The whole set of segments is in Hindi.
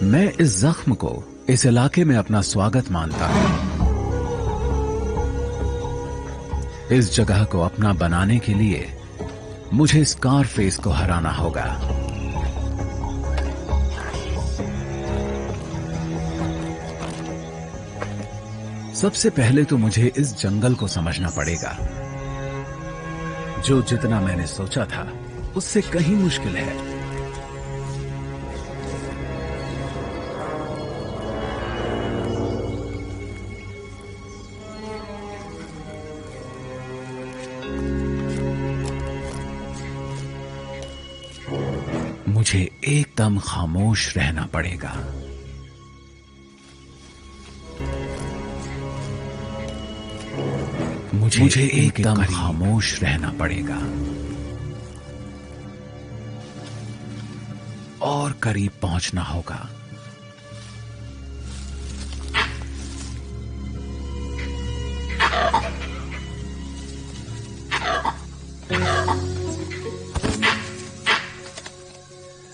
मैं इस जख्म को इस इलाके में अपना स्वागत मानता हूं। इस जगह को अपना बनाने के लिए मुझे स्कारफेस को हराना होगा। सबसे पहले तो मुझे इस जंगल को समझना पड़ेगा, जो जितना मैंने सोचा था उससे कहीं मुश्किल है। मुझे एकदम खामोश रहना पड़ेगा। मुझे एकदम खामोश रहना पड़ेगा और करीब पहुंचना होगा।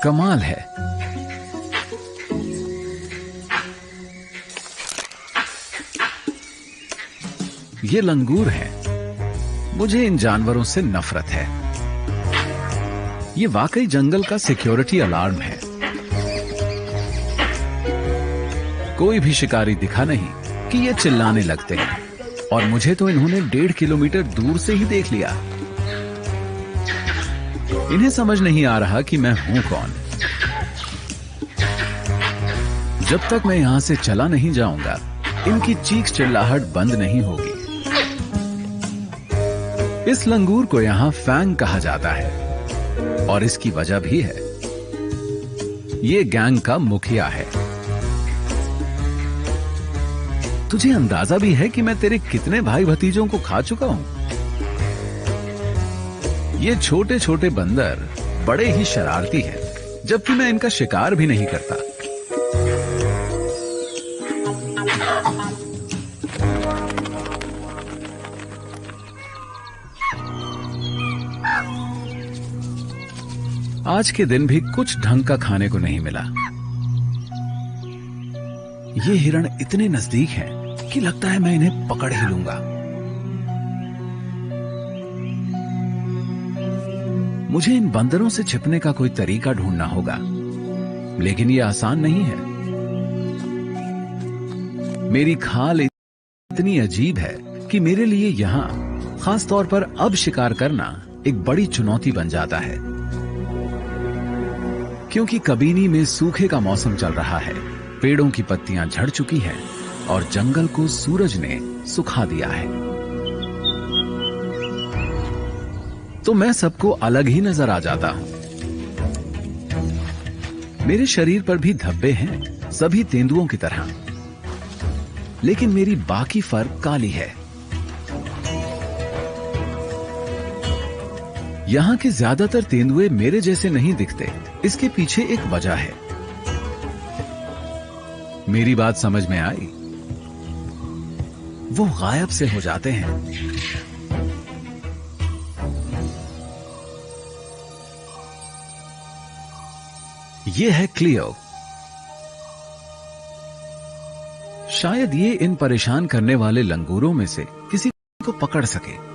कमाल है, ये लंगूर है। मुझे इन जानवरों से नफरत है। ये वाकई जंगल का सिक्योरिटी अलार्म है। कोई भी शिकारी दिखा नहीं कि ये चिल्लाने लगते हैं, और मुझे तो इन्होंने 1.5 किलोमीटर दूर से ही देख लिया। इन्हें समझ नहीं आ रहा कि मैं हूं कौन। जब तक मैं यहां से चला नहीं जाऊंगा, इनकी चीख चिल्लाहट बंद नहीं होगी। इस लंगूर को यहां फैंग कहा जाता है, और इसकी वजह भी है। ये गैंग का मुखिया है। तुझे अंदाजा भी है कि मैं तेरे कितने भाई भतीजों को खा चुका हूं। ये छोटे छोटे बंदर बड़े ही शरारती हैं, जबकि मैं इनका शिकार भी नहीं करता। आज के दिन भी कुछ ढंग का खाने को नहीं मिला। ये हिरण इतने नजदीक हैं कि लगता है मैं इन्हें पकड़ ही लूंगा। मुझे इन बंदरों से छिपने का कोई तरीका ढूंढना होगा, लेकिन ये आसान नहीं है। मेरी खाल इतनी अजीब है कि मेरे लिए यहां, खास तौर पर अब शिकार करना एक बड़ी चुनौती बन जाता है, क्योंकि कबीनी में सूखे का मौसम चल रहा है। पेड़ों की पत्तियां झड़ चुकी हैं और जंगल को सूरज ने सुखा दिया है। तो मैं सबको अलग ही नजर आ जाता हूं। मेरे शरीर पर भी धब्बे हैं, सभी तेंदुओं की तरह, लेकिन मेरी बाकी फर काली है। यहां के ज्यादातर तेंदुए मेरे जैसे नहीं दिखते। इसके पीछे एक वजह है। मेरी बात समझ में आई? वो गायब से हो जाते हैं। ये है क्लियो। शायद ये इन परेशान करने वाले लंगूरों में से किसी को पकड़ सके।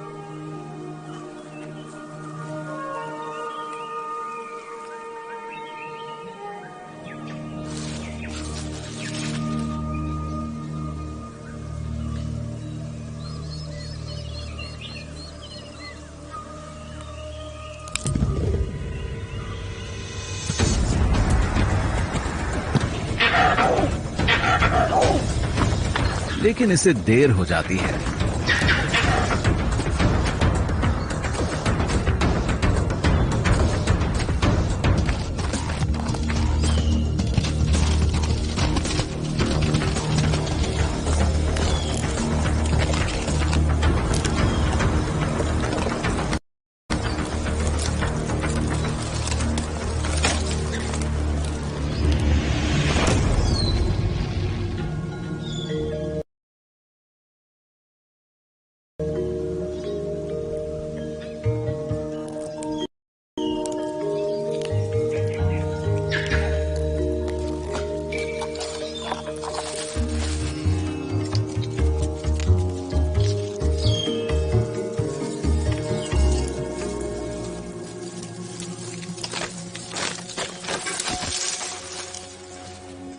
लेकिन इसे देर हो जाती है।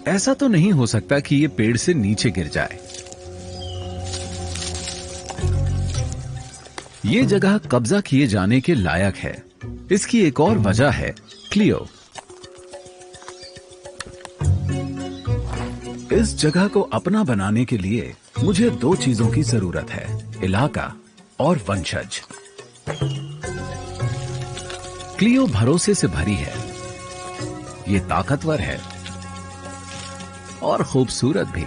ऐसा तो नहीं हो सकता कि ये पेड़ से नीचे गिर जाए। ये जगह कब्जा किए जाने के लायक है। इसकी एक और वजह है क्लियो। इस जगह को अपना बनाने के लिए मुझे दो चीजों की जरूरत है, इलाका और वंशज। क्लियो भरोसे से भरी है, ये ताकतवर है और खूबसूरत भी।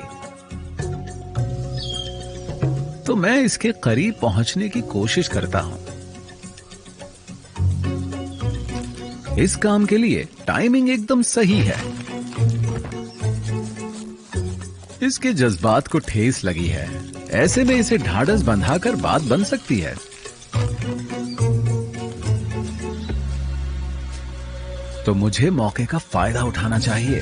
तो मैं इसके करीब पहुंचने की कोशिश करता हूं। इस काम के लिए टाइमिंग एकदम सही है। इसके जज्बात को ठेस लगी है, ऐसे में इसे ढाढ़स बंधाकर बात बन सकती है। तो मुझे मौके का फायदा उठाना चाहिए।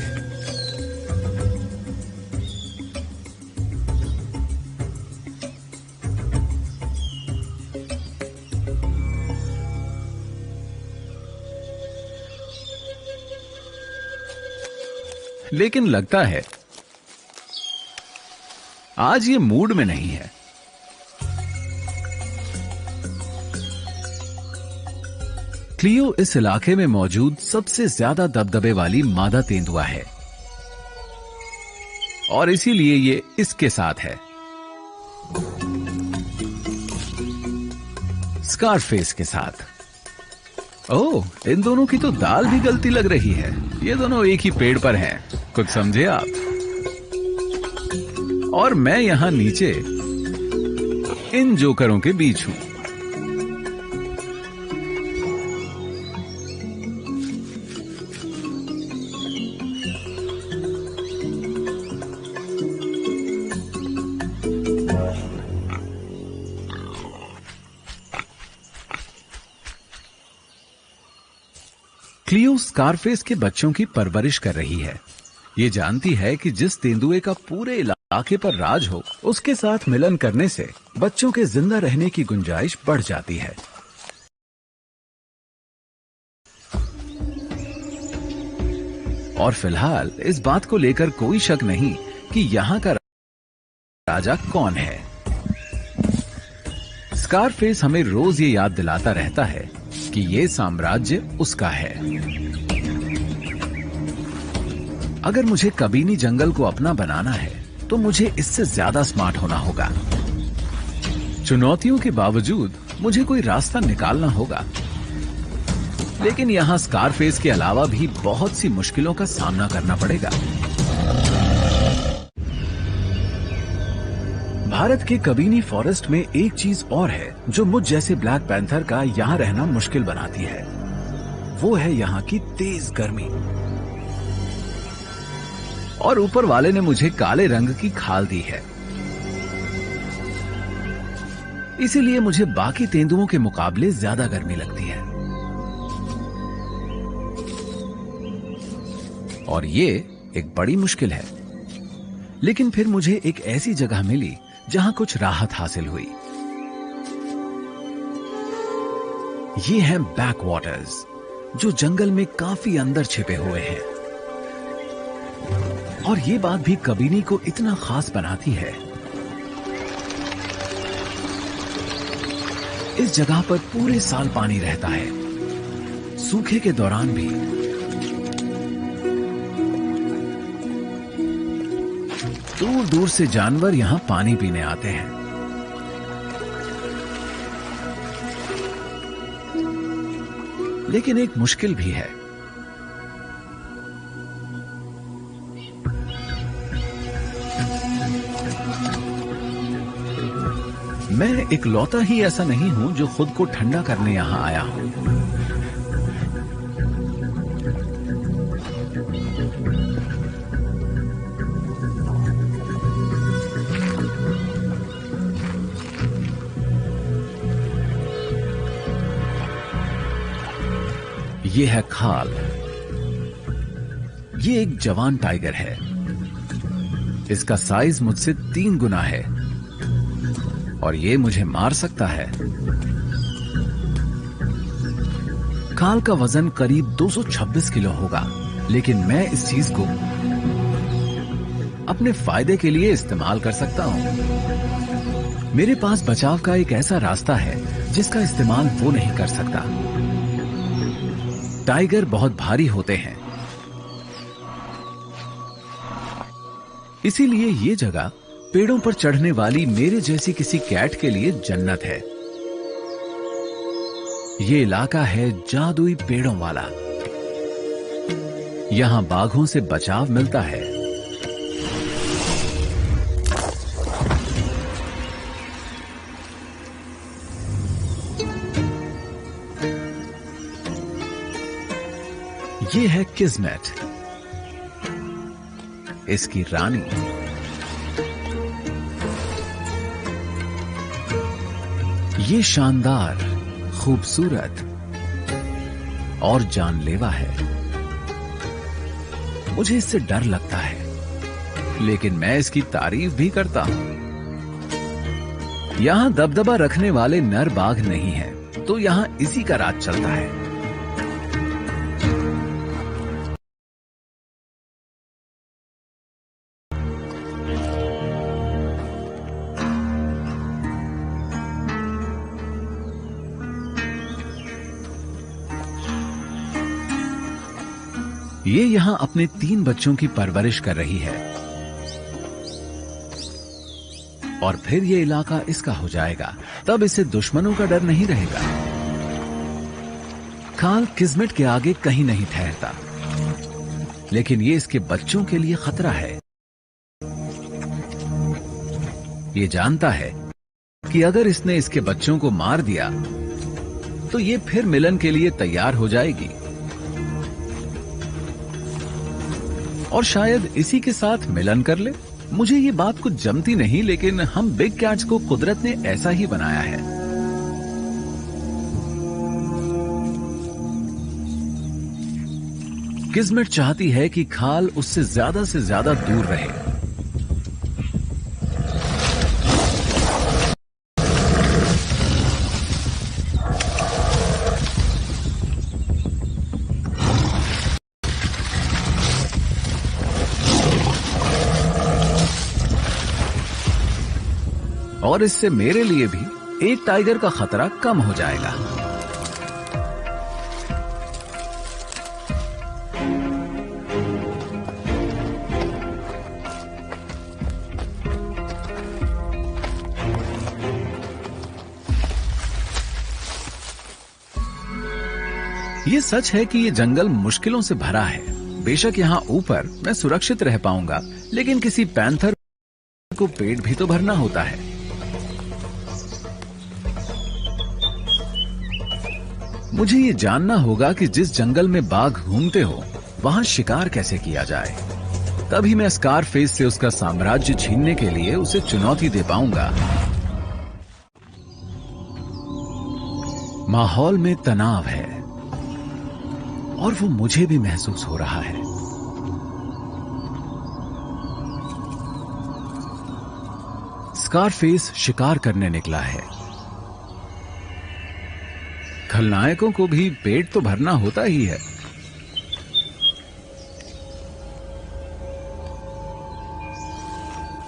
लेकिन लगता है आज ये मूड में नहीं है। क्लियो इस इलाके में मौजूद सबसे ज्यादा दबदबे वाली मादा तेंदुआ है और इसीलिए ये इसके साथ है, स्कारफेस के साथ। ओह, इन दोनों की तो दाल भी गलती लग रही है। ये दोनों एक ही पेड़ पर हैं, कुछ समझे आप? और मैं यहां नीचे इन जोकरों के बीच हूं। क्लियो स्कारफेस के बच्चों की परवरिश कर रही है। ये जानती है कि जिस तेंदुए का पूरे इलाके पर राज हो, उसके साथ मिलन करने से बच्चों के जिंदा रहने की गुंजाइश बढ़ जाती है। और फिलहाल इस बात को लेकर कोई शक नहीं कि यहाँ का राजा कौन है। स्कारफेस हमें रोज ये याद दिलाता रहता है कि ये साम्राज्य उसका है। अगर मुझे कबीनी जंगल को अपना बनाना है तो मुझे इससे ज्यादा स्मार्ट होना होगा। चुनौतियों के बावजूद मुझे कोई रास्ता निकालना होगा। लेकिन यहां स्कारफेस के अलावा भी बहुत सी मुश्किलों का सामना करना पड़ेगा। भारत के कबीनी फॉरेस्ट में एक चीज और है जो मुझ जैसे ब्लैक पैंथर का यहां रहना मुश्किल बनाती है। वो है यहां की तेज गर्मी। और ऊपर वाले ने मुझे काले रंग की खाल दी है, इसीलिए मुझे बाकी तेंदुओं के मुकाबले ज्यादा गर्मी लगती है। और ये एक बड़ी मुश्किल है। लेकिन फिर मुझे एक ऐसी जगह मिली जहां कुछ राहत हासिल हुई। ये हैं बैक वाटर्स, जो जंगल में काफी अंदर छिपे हुए हैं। और ये बात भी कबीनी को इतना खास बनाती है। इस जगह पर पूरे साल पानी रहता है, सूखे के दौरान भी। दूर दूर से जानवर यहां पानी पीने आते हैं। लेकिन एक मुश्किल भी है। मैं इकलौता ही ऐसा नहीं हूं जो खुद को ठंडा करने यहां आया हूं। ये है खाल। ये एक जवान टाइगर है। इसका साइज मुझसे 3 गुना है और ये मुझे मार सकता है। खाल का वजन करीब 226 किलो होगा, लेकिन मैं इस चीज को अपने फायदे के लिए इस्तेमाल कर सकता हूं। मेरे पास बचाव का एक ऐसा रास्ता है जिसका इस्तेमाल वो नहीं कर सकता। टाइगर बहुत भारी होते हैं, इसीलिए ये जगह पेड़ों पर चढ़ने वाली मेरे जैसी किसी कैट के लिए जन्नत है। ये इलाका है जादुई पेड़ों वाला। यहां बाघों से बचाव मिलता है। ये है किस्मेट, इसकी रानी। ये शानदार, खूबसूरत और जानलेवा है। मुझे इससे डर लगता है, लेकिन मैं इसकी तारीफ भी करता हूं। यहां दबदबा रखने वाले नर बाघ नहीं हैं, तो यहां इसी का राज चलता है। ये यहां अपने 3 बच्चों की परवरिश कर रही है और फिर ये इलाका इसका हो जाएगा। तब इसे दुश्मनों का डर नहीं रहेगा। खाल किस्मेट के आगे कहीं नहीं ठहरता, लेकिन ये इसके बच्चों के लिए खतरा है। ये जानता है कि अगर इसने इसके बच्चों को मार दिया तो ये फिर मिलन के लिए तैयार हो जाएगी और शायद इसी के साथ मिलन कर ले। मुझे ये बात कुछ जमती नहीं, लेकिन हम बिग कैट्स को कुदरत ने ऐसा ही बनाया है। किस्मेट चाहती है कि खाल उससे ज्यादा दूर रहे। और इससे मेरे लिए भी एक टाइगर का खतरा कम हो जाएगा। ये सच है कि ये जंगल मुश्किलों से भरा है। बेशक यहाँ ऊपर मैं सुरक्षित रह पाऊंगा, लेकिन किसी पैंथर को पेट भी तो भरना होता है। मुझे ये जानना होगा कि जिस जंगल में बाघ घूमते हो वहां शिकार कैसे किया जाए। तभी मैं स्कारफेस से उसका साम्राज्य छीनने के लिए उसे चुनौती दे पाऊंगा। माहौल में तनाव है और वो मुझे भी महसूस हो रहा है। स्कारफेस शिकार करने निकला है। खलनायकों को भी पेट तो भरना होता ही है।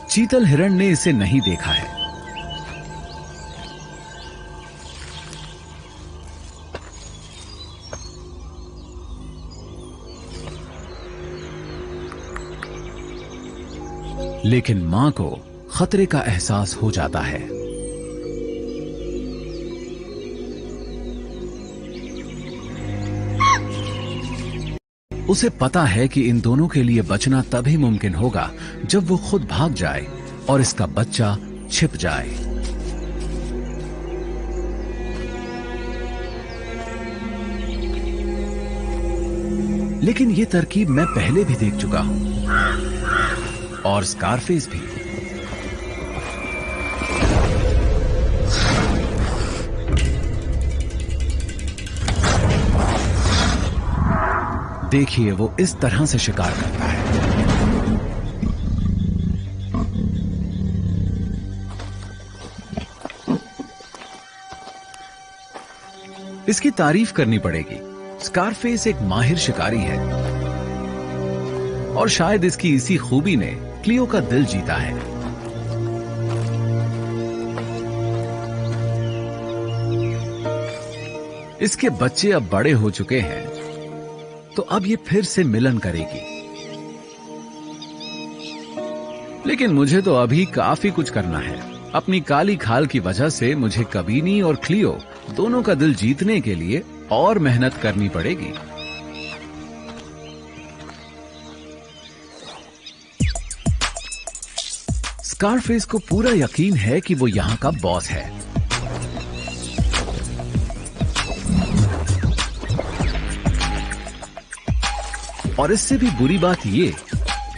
चीतल हिरण ने इसे नहीं देखा है। लेकिन मां को खतरे का एहसास हो जाता है। उसे पता है कि इन दोनों के लिए बचना तभी मुमकिन होगा जब वो खुद भाग जाए और इसका बच्चा छिप जाए। लेकिन ये तरकीब मैं पहले भी देख चुका हूं, और स्कारफेस भी। देखिए, वो इस तरह से शिकार करता है। इसकी तारीफ करनी पड़ेगी। स्कारफेस एक माहिर शिकारी है और शायद इसकी इसी खूबी ने क्लियो का दिल जीता है। इसके बच्चे अब बड़े हो चुके हैं, तो अब ये फिर से मिलन करेगी। लेकिन मुझे तो अभी काफी कुछ करना है। अपनी काली खाल की वजह से मुझे कबीनी और क्लियो दोनों का दिल जीतने के लिए और मेहनत करनी पड़ेगी। स्कारफेस को पूरा यकीन है कि वो यहां का बॉस है। और इससे भी बुरी बात ये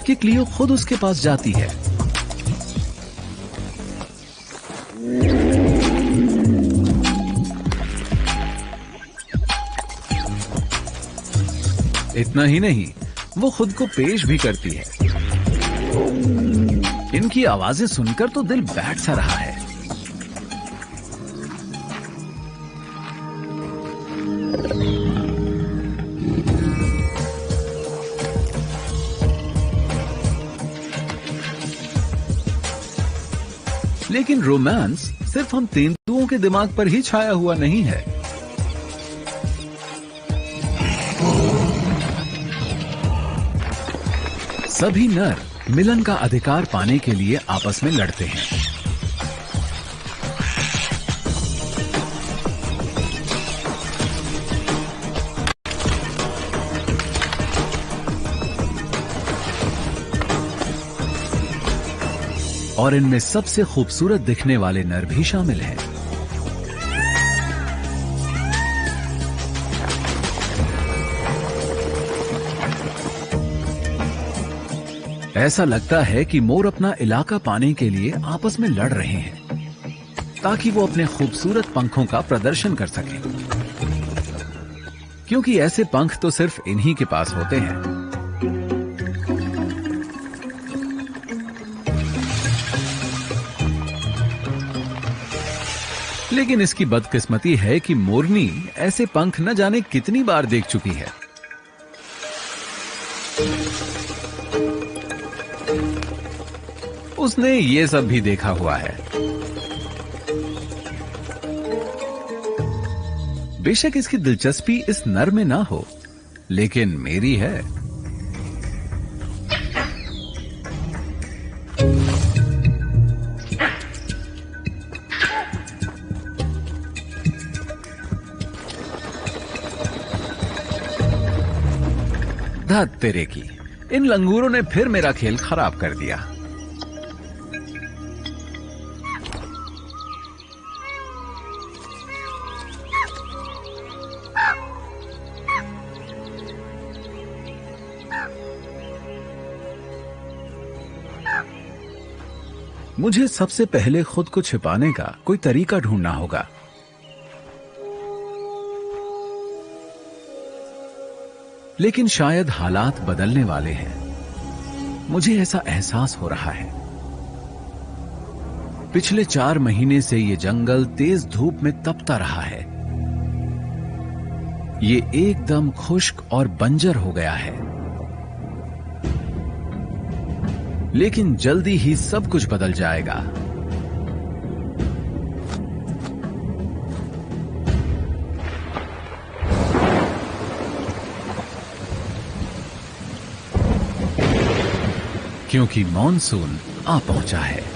कि क्लियो खुद उसके पास जाती है। इतना ही नहीं, वो खुद को पेश भी करती है। इनकी आवाजें सुनकर तो दिल बैठ सा रहा है। लेकिन रोमांस सिर्फ हम तेंदुओं के दिमाग पर ही छाया हुआ नहीं है। सभी नर मिलन का अधिकार पाने के लिए आपस में लड़ते हैं। और इनमें सबसे खूबसूरत दिखने वाले नर भी शामिल हैं। ऐसा लगता है कि मोर अपना इलाका पाने के लिए आपस में लड़ रहे हैं, ताकि वो अपने खूबसूरत पंखों का प्रदर्शन कर सकें। क्योंकि ऐसे पंख तो सिर्फ इन्हीं के पास होते हैं। लेकिन इसकी बदकिस्मती है कि मोरनी ऐसे पंख न जाने कितनी बार देख चुकी है। उसने ये सब भी देखा हुआ है। बेशक इसकी दिलचस्पी इस नर में ना हो, लेकिन मेरी है। धत तेरे की, इन लंगूरों ने फिर मेरा खेल खराब कर दिया। मुझे सबसे पहले खुद को छिपाने का कोई तरीका ढूंढना होगा। लेकिन शायद हालात बदलने वाले हैं। मुझे ऐसा एहसास हो रहा है। पिछले 4 महीने से ये जंगल तेज धूप में तपता रहा है। ये एकदम खुश्क और बंजर हो गया है। लेकिन जल्दी ही सब कुछ बदल जाएगा। क्योंकि मॉनसून आ पहुंचा है।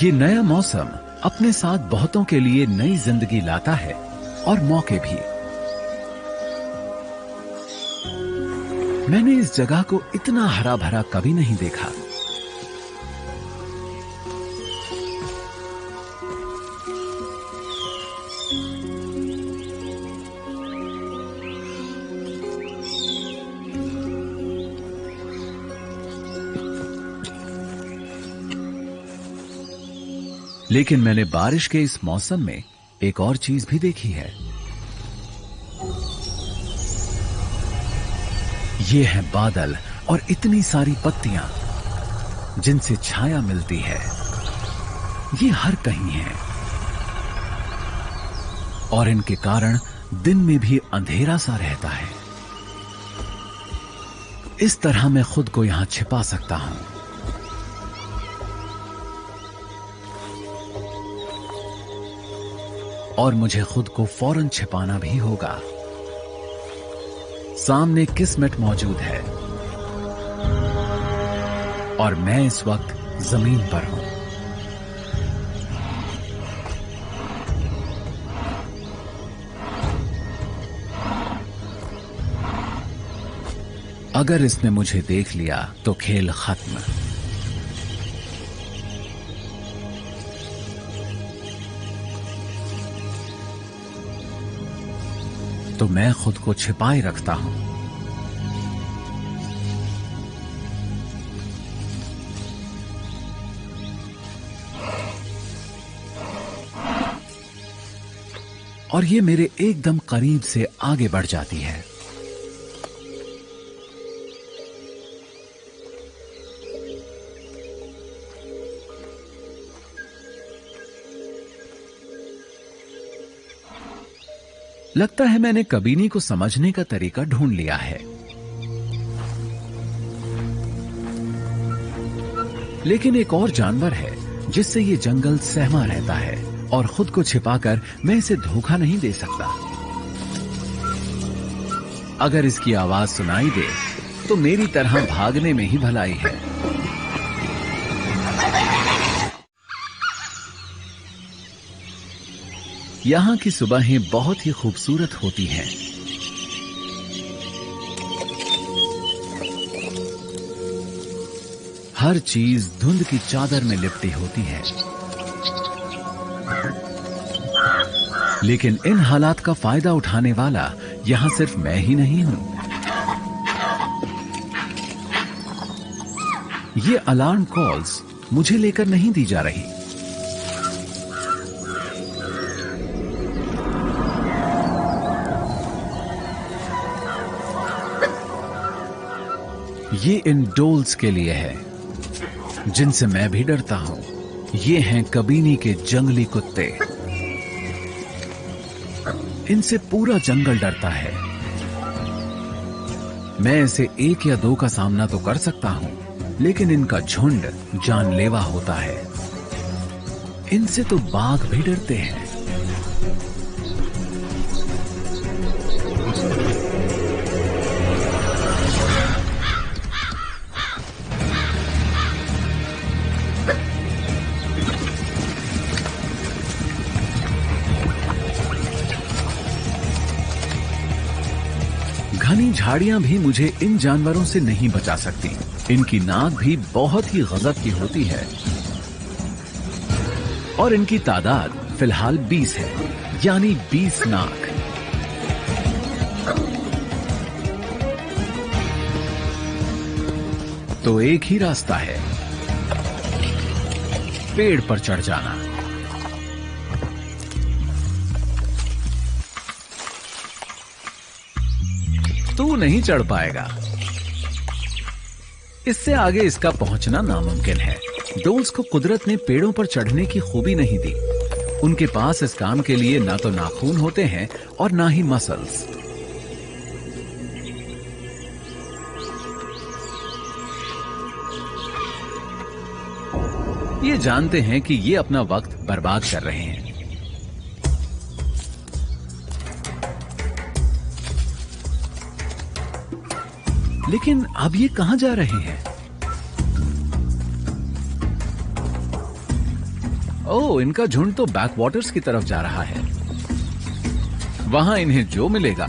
ये नया मौसम अपने साथ बहुतों के लिए नई जिंदगी लाता है और मौके भी। मैंने इस जगह को इतना हरा भरा कभी नहीं देखा। लेकिन मैंने बारिश के इस मौसम में एक और चीज भी देखी है। ये है बादल और इतनी सारी पत्तियां जिनसे छाया मिलती है। ये हर कहीं है और इनके कारण दिन में भी अंधेरा सा रहता है। इस तरह मैं खुद को यहां छिपा सकता हूं। और मुझे खुद को फौरन छिपाना भी होगा। सामने किस्मत मौजूद है और मैं इस वक्त जमीन पर हूं। अगर इसने मुझे देख लिया तो खेल खत्म। तो मैं खुद को छिपाए रखता हूं। और ये मेरे एकदम करीब से आगे बढ़ जाती है। लगता है मैंने कबीनी को समझने का तरीका ढूंढ लिया है। लेकिन एक और जानवर है जिससे ये जंगल सहमा रहता है और खुद को छिपाकर मैं इसे धोखा नहीं दे सकता। अगर इसकी आवाज सुनाई दे तो मेरी तरह भागने में ही भलाई है। यहां की सुबहें बहुत ही खूबसूरत होती हैं। हर चीज धुंध की चादर में लिपटी होती है। लेकिन इन हालात का फायदा उठाने वाला यहां सिर्फ मैं ही नहीं हूं। ये अलार्म कॉल्स मुझे लेकर नहीं दी जा रही। ये इन डोल्स के लिए है जिनसे मैं भी डरता हूं। ये हैं कबीनी के जंगली कुत्ते। इनसे पूरा जंगल डरता है। मैं इसे एक या दो का सामना तो कर सकता हूं, लेकिन इनका झुंड जानलेवा होता है। इनसे तो बाघ भी डरते हैं। घनी झाड़ियां भी मुझे इन जानवरों से नहीं बचा सकती। इनकी नाक भी बहुत ही गजब की होती है और इनकी तादाद फिलहाल 20 है, यानी 20 नाक। तो एक ही रास्ता है, पेड़ पर चढ़ जाना। तू नहीं चढ़ पाएगा। इससे आगे इसका पहुंचना नामुमकिन है। डोल्स को कुदरत ने पेड़ों पर चढ़ने की खूबी नहीं दी। उनके पास इस काम के लिए ना तो नाखून होते हैं और ना ही मसल्स। ये जानते हैं कि ये अपना वक्त बर्बाद कर रहे हैं। लेकिन अब ये कहां जा रहे हैं? ओह, इनका झुंड तो बैकवाटर्स की तरफ जा रहा है। वहां इन्हें जो मिलेगा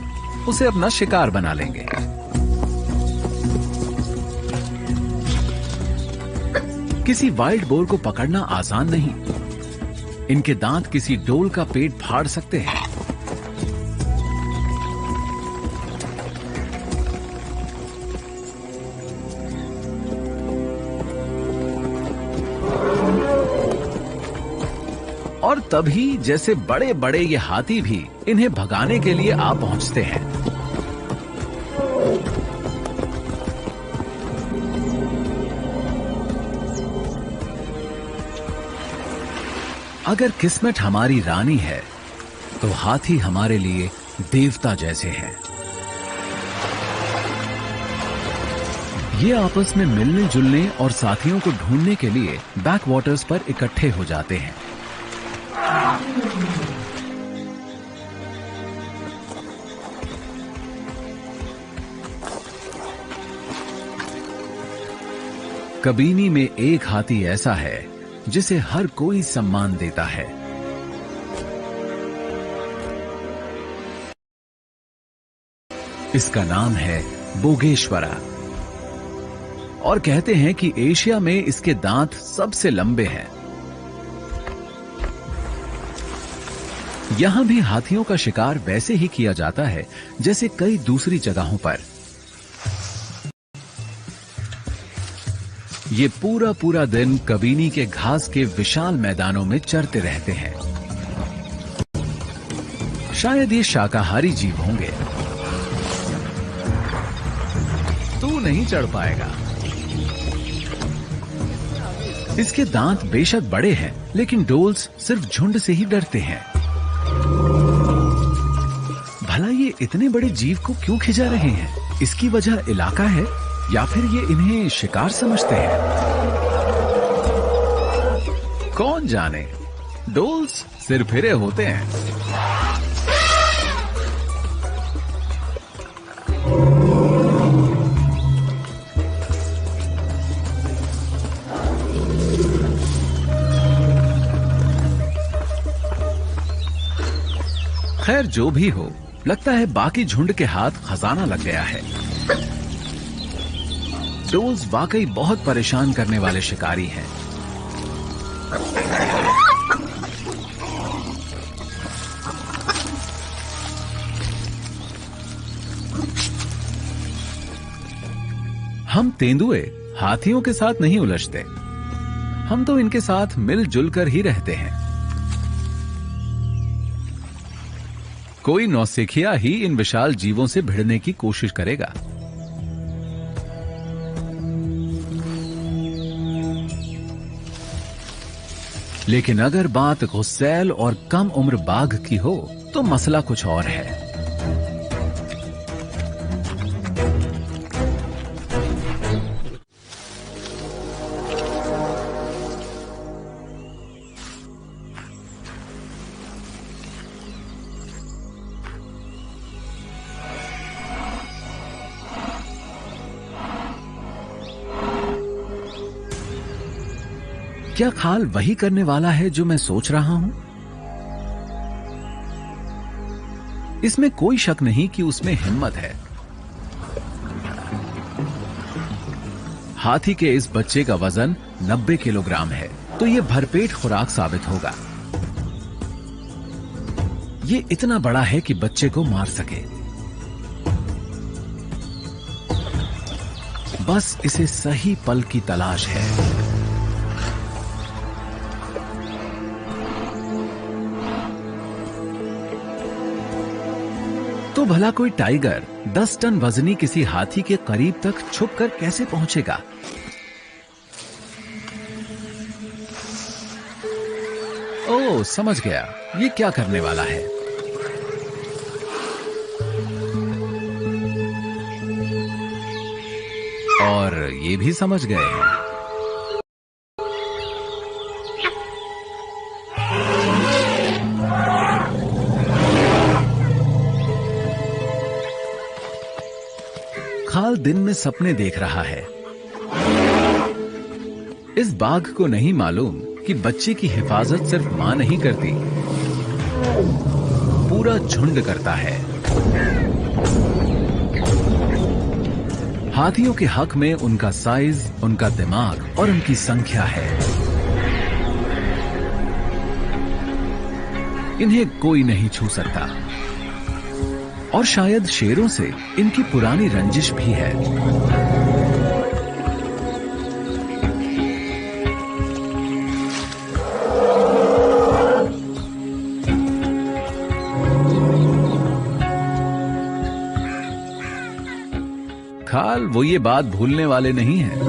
उसे अपना शिकार बना लेंगे। किसी वाइल्ड बोर को पकड़ना आसान नहीं। इनके दांत किसी डोल का पेट फाड़ सकते हैं। और तभी जैसे बड़े बड़े ये हाथी भी इन्हें भगाने के लिए आ पहुंचते हैं। अगर किस्मत हमारी रानी है तो हाथी हमारे लिए देवता जैसे हैं। ये आपस में मिलने जुलने और साथियों को ढूंढने के लिए बैकवाटर्स पर इकट्ठे हो जाते हैं। कबीनी में एक हाथी ऐसा है जिसे हर कोई सम्मान देता है। इसका नाम है बोगेश्वरा और कहते हैं कि एशिया में इसके दांत सबसे लंबे हैं। यहां भी हाथियों का शिकार वैसे ही किया जाता है जैसे कई दूसरी जगहों पर। ये पूरा पूरा दिन कबीनी के घास के विशाल मैदानों में चरते रहते हैं। शायद ये शाकाहारी जीव होंगे। तू नहीं चढ़ पाएगा। इसके दांत बेशक बड़े हैं, लेकिन डोल्स सिर्फ झुंड से ही डरते हैं। भला ये इतने बड़े जीव को क्यों खिंचा रहे हैं? इसकी वजह इलाका है या फिर ये इन्हें शिकार समझते हैं? कौन जाने। डोल्स सिरफिरे होते हैं। खैर जो भी हो, लगता है बाकी झुंड के हाथ खजाना लग गया है। डोल्स वाकई बहुत परेशान करने वाले शिकारी हैं। हम तेंदुए हाथियों के साथ नहीं उलझते। हम तो इनके साथ मिलजुल कर ही रहते हैं। कोई नौसिखिया ही इन विशाल जीवों से भिड़ने की कोशिश करेगा। लेकिन अगर बात गुस्सैल और कम उम्र बाघ की हो तो मसला कुछ और है। क्या खाल वही करने वाला है जो मैं सोच रहा हूं? इसमें कोई शक नहीं कि उसमें हिम्मत है। हाथी के इस बच्चे का वजन 90 किलोग्राम है, तो यह भरपेट खुराक साबित होगा। ये इतना बड़ा है कि बच्चे को मार सके। बस इसे सही पल की तलाश है। तो भला कोई टाइगर 10 टन वजनी किसी हाथी के करीब तक छुपकर कैसे पहुंचेगा? ओह, समझ गया ये क्या करने वाला है। और ये भी समझ गए हैं। खाल दिन में सपने देख रहा है। इस बाघ को नहीं मालूम कि बच्चे की हिफाजत सिर्फ मां नहीं करती, पूरा झुंड करता है। हाथियों के हक में उनका साइज, उनका दिमाग और उनकी संख्या है। इन्हें कोई नहीं छू सकता। और शायद शेरों से इनकी पुरानी रंजिश भी है। खाल वो ये बात भूलने वाले नहीं हैं।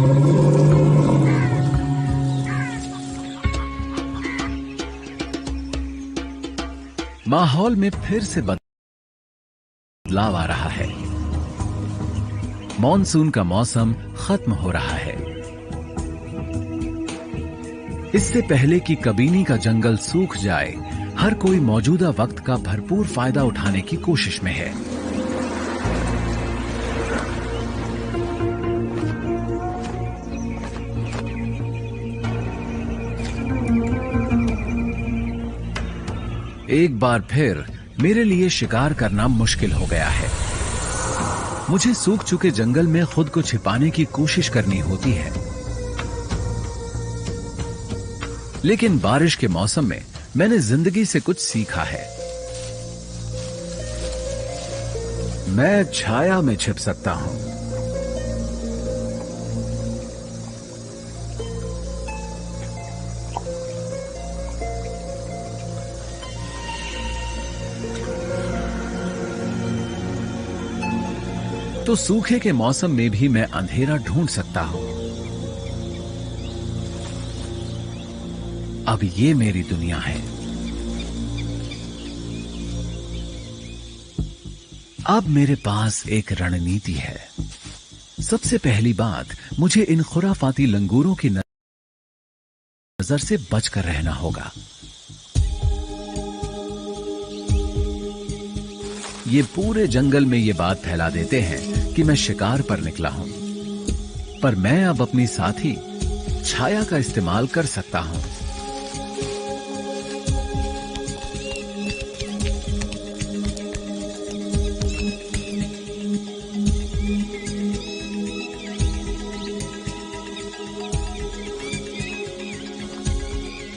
माहौल में फिर से बदलाव आ रहा है। मॉनसून का मौसम खत्म हो रहा है। इससे पहले कि कबीनी का जंगल सूख जाए, हर कोई मौजूदा वक्त का भरपूर फायदा उठाने की कोशिश में है। एक बार फिर मेरे लिए शिकार करना मुश्किल हो गया है। मुझे सूख चुके जंगल में खुद को छिपाने की कोशिश करनी होती है। लेकिन बारिश के मौसम में मैंने जिंदगी से कुछ सीखा है। मैं छाया में छिप सकता हूं। तो सूखे के मौसम में भी मैं अंधेरा ढूंढ सकता हूं। अब ये मेरी दुनिया है। अब मेरे पास एक रणनीति है। सबसे पहली बात, मुझे इन खुराफाती लंगूरों की नजर से बचकर रहना होगा। ये पूरे जंगल में ये बात फैला देते हैं कि मैं शिकार पर निकला हूं, पर मैं अब अपनी साथी छाया का इस्तेमाल कर सकता हूं।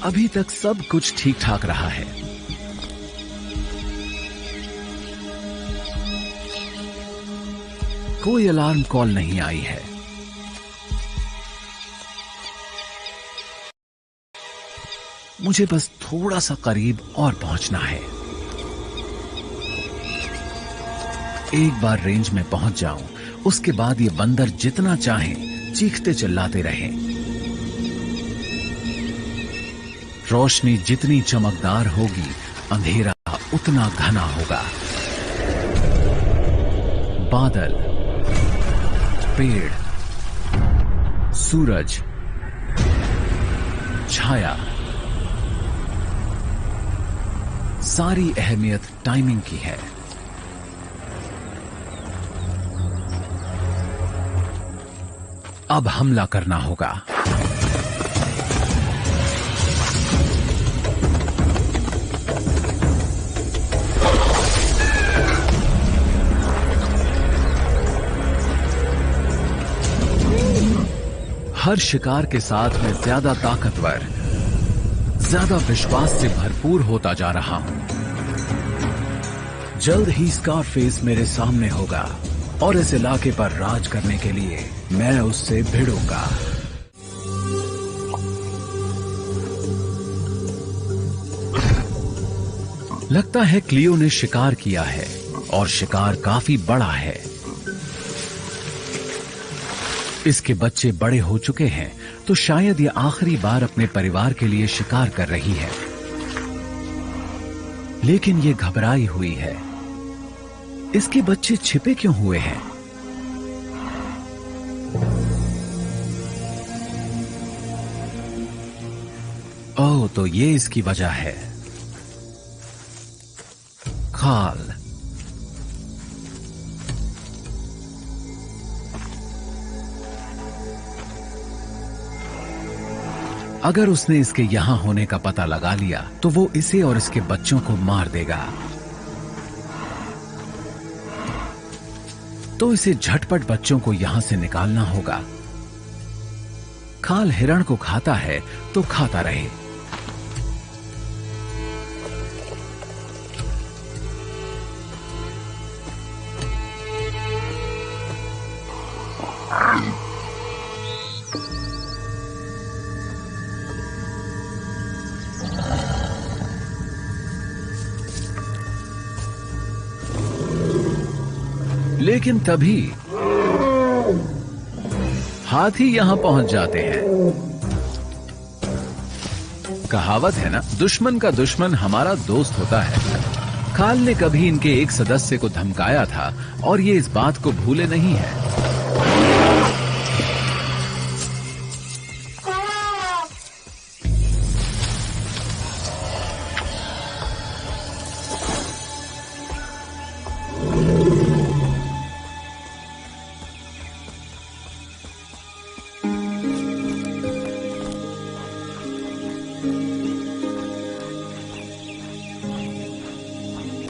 अभी तक सब कुछ ठीक ठाक रहा है। कोई अलार्म कॉल नहीं आई है। मुझे बस थोड़ा सा करीब और पहुंचना है। एक बार रेंज में पहुंच जाऊं, उसके बाद ये बंदर जितना चाहें चीखते चिल्लाते रहें। रोशनी जितनी चमकदार होगी, अंधेरा उतना घना होगा। बादल, पेड़, सूरज, छाया, सारी अहमियत टाइमिंग की है। अब हमला करना होगा। हर शिकार के साथ मैं ज्यादा ताकतवर, ज्यादा विश्वास से भरपूर होता जा रहा हूं। जल्द ही स्कारफेस मेरे सामने होगा और इस इलाके पर राज करने के लिए मैं उससे भिड़ूंगा। लगता है क्लियो ने शिकार किया है और शिकार काफी बड़ा है। इसके बच्चे बड़े हो चुके हैं, तो शायद ये आखिरी बार अपने परिवार के लिए शिकार कर रही है। लेकिन ये घबराई हुई है। इसके बच्चे छिपे क्यों हुए हैं? ओह, तो ये इसकी वजह है। खाल, अगर उसने इसके यहां होने का पता लगा लिया तो वो इसे और इसके बच्चों को मार देगा। तो इसे झटपट बच्चों को यहां से निकालना होगा। खाल हिरण को खाता है तो खाता रहे। लेकिन तभी हाथी यहाँ पहुंच जाते हैं। कहावत है ना, दुश्मन का दुश्मन हमारा दोस्त होता है। काल ने कभी इनके एक सदस्य को धमकाया था और ये इस बात को भूले नहीं है।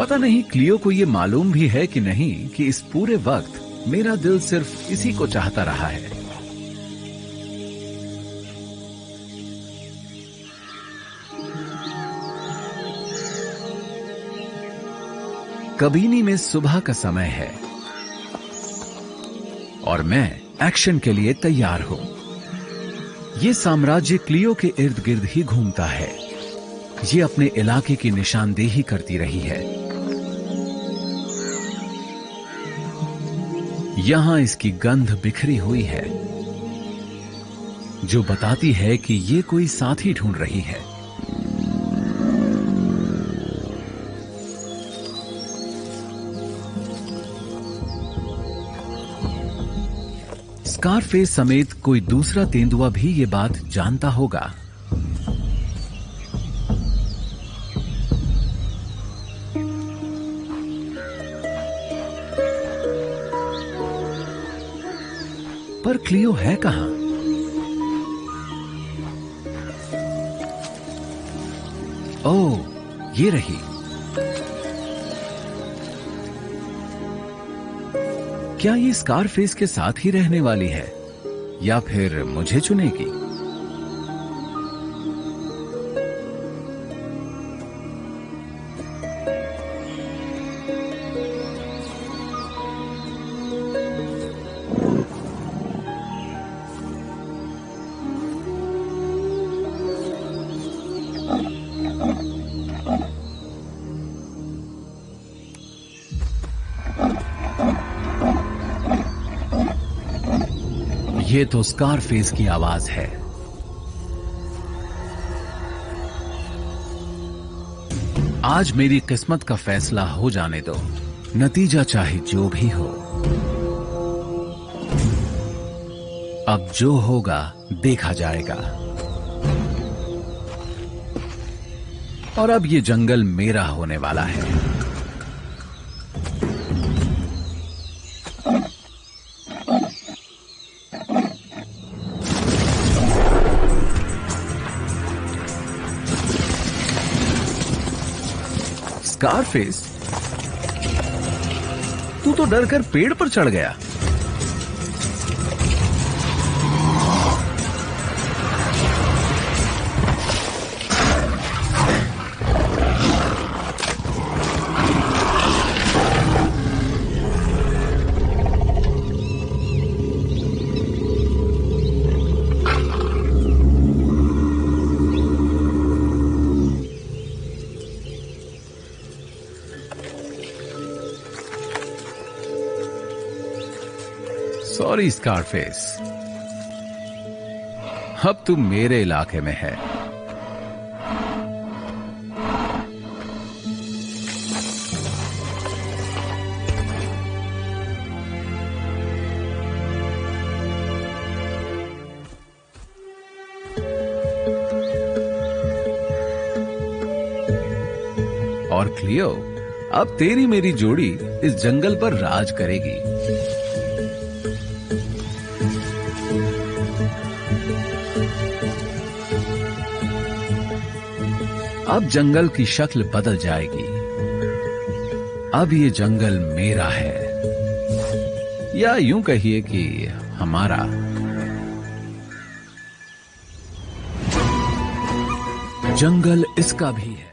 पता नहीं क्लियो को ये मालूम भी है कि नहीं कि इस पूरे वक्त मेरा दिल सिर्फ इसी को चाहता रहा है। कबीनी में सुबह का समय है और मैं एक्शन के लिए तैयार हूं। ये साम्राज्य क्लियो के इर्द गिर्द ही घूमता है। ये अपने इलाके की निशानदेही करती रही है। यहां इसकी गंध बिखरी हुई है जो बताती है कि ये कोई साथी ढूंढ रही है। स्कारफेस समेत कोई दूसरा तेंदुआ भी ये बात जानता होगा। पर क्लियो है कहां? ओह, ये रही। क्या ये स्कारफेस के साथ ही रहने वाली है या फिर मुझे चुनेगी? ये तो स्कारफेस की आवाज है। आज मेरी किस्मत का फैसला हो जाने दो, नतीजा चाहे जो भी हो। अब जो होगा देखा जाएगा। और अब ये जंगल मेरा होने वाला है। स्कारफेस, तू तो डरकर पेड़ पर चढ़ गया। सॉरी स्कारफेस, अब तू मेरे इलाके में है। और क्लियो, अब तेरी मेरी जोड़ी इस जंगल पर राज करेगी। अब जंगल की शक्ल बदल जाएगी। अब ये जंगल मेरा है, या यूं कहिए कि हमारा। जंगल इसका भी है।